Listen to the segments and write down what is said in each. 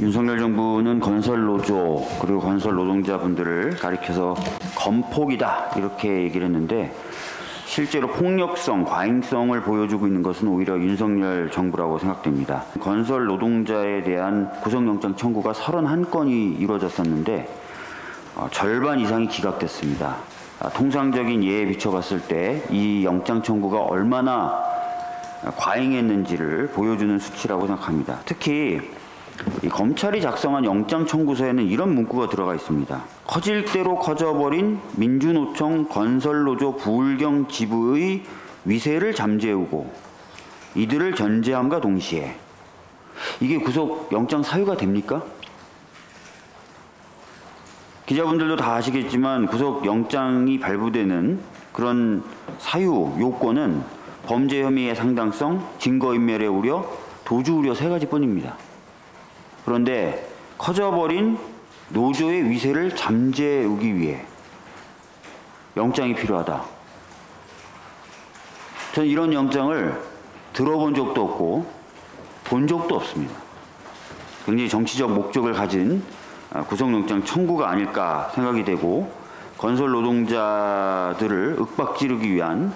윤석열 정부는 건설노조 그리고 건설 노동자분들을 가리켜서 건폭이다 이렇게 얘기를 했는데 실제로 폭력성, 과잉성을 보여주고 있는 것은 오히려 윤석열 정부라고 생각됩니다. 건설 노동자에 대한 구속영장 청구가 31건이 이루어졌었는데 절반 이상이 기각됐습니다. 통상적인 예에 비춰봤을 때 이 영장 청구가 얼마나 과잉했는지를 보여주는 수치라고 생각합니다. 특히 이 검찰이 작성한 영장 청구서에는 이런 문구가 들어가 있습니다. 커질 대로 커져버린 민주노총 건설노조 부울경 지부의 위세를 잠재우고 이들을 견제함과 동시에 이게 구속 영장 사유가 됩니까? 기자분들도 다 아시겠지만 구속 영장이 발부되는 그런 사유, 요건은 범죄 혐의의 상당성, 증거인멸의 우려, 도주 우려 3가지뿐입니다. 그런데 커져버린 노조의 위세를 잠재우기 위해 영장이 필요하다. 저는 이런 영장을 들어본 적도 없고 본 적도 없습니다. 굉장히 정치적 목적을 가진 구속영장 청구가 아닐까 생각이 되고 건설 노동자들을 윽박지르기 위한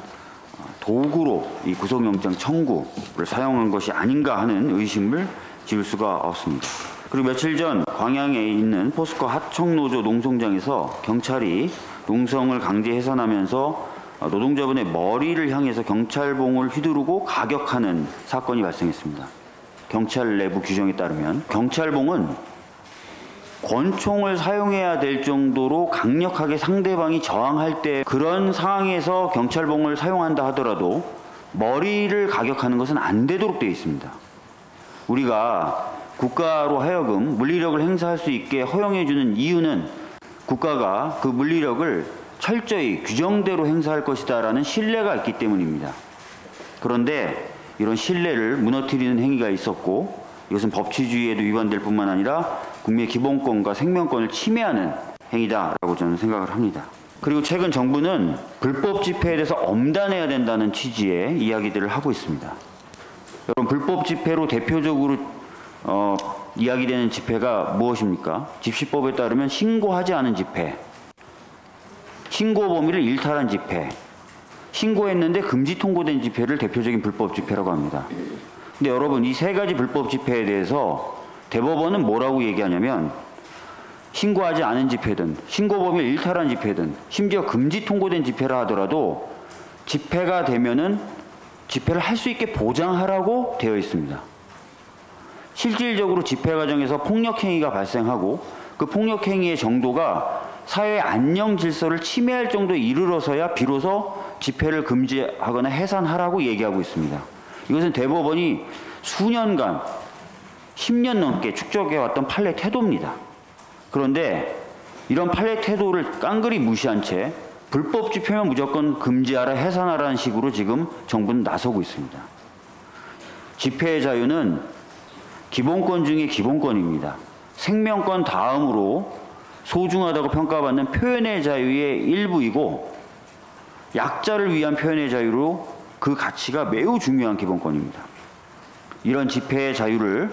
도구로 이 구속영장 청구를 사용한 것이 아닌가 하는 의심을 지울 수가 없습니다. 그리고 며칠 전 광양에 있는 포스코 하청노조 농성장에서 경찰이 농성을 강제 해산하면서 노동자분의 머리를 향해서 경찰봉을 휘두르고 가격하는 사건이 발생했습니다. 경찰 내부 규정에 따르면 경찰봉은 권총을 사용해야 될 정도로 강력하게 상대방이 저항할 때 그런 상황에서 경찰봉을 사용한다 하더라도 머리를 가격하는 것은 안 되도록 되어 있습니다. 우리가 국가로 하여금 물리력을 행사할 수 있게 허용해주는 이유는 국가가 그 물리력을 철저히 규정대로 행사할 것이다라는 신뢰가 있기 때문입니다. 그런데 이런 신뢰를 무너뜨리는 행위가 있었고 이것은 법치주의에도 위반될 뿐만 아니라 국민의 기본권과 생명권을 침해하는 행위다라고 저는 생각을 합니다. 그리고 최근 정부는 불법 집회에 대해서 엄단해야 된다는 취지의 이야기들을 하고 있습니다. 여러분, 불법 집회로 대표적으로 이야기되는 집회가 무엇입니까? 집시법에 따르면 신고하지 않은 집회, 신고 범위를 일탈한 집회, 신고했는데 금지 통고된 집회를 대표적인 불법 집회라고 합니다. 근데 여러분, 이 3가지 불법 집회에 대해서 대법원은 뭐라고 얘기하냐면 신고하지 않은 집회든 신고 범위를 일탈한 집회든 심지어 금지 통고된 집회라 하더라도 집회가 되면은 집회를 할 수 있게 보장하라고 되어 있습니다. 실질적으로 집회 과정에서 폭력행위가 발생하고 그 폭력행위의 정도가 사회의 안녕 질서를 침해할 정도에 이르러서야 비로소 집회를 금지하거나 해산하라고 얘기하고 있습니다. 이것은 대법원이 수년간 10년 넘게 축적해왔던 판례 태도입니다. 그런데 이런 판례 태도를 깡그리 무시한 채 불법 집회면 무조건 금지하라, 해산하라는 식으로 지금 정부는 나서고 있습니다. 집회의 자유는 기본권 중에 기본권입니다. 생명권 다음으로 소중하다고 평가받는 표현의 자유의 일부이고 약자를 위한 표현의 자유로 그 가치가 매우 중요한 기본권입니다. 이런 집회의 자유를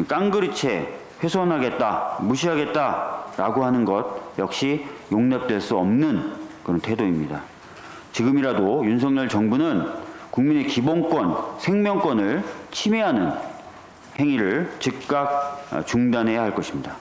깡그리 채 훼손하겠다, 무시하겠다라고 하는 것 역시 용납될 수 없는 그런 태도입니다. 지금이라도 윤석열 정부는 국민의 기본권, 생명권을 침해하는 행위를 즉각 중단해야 할 것입니다.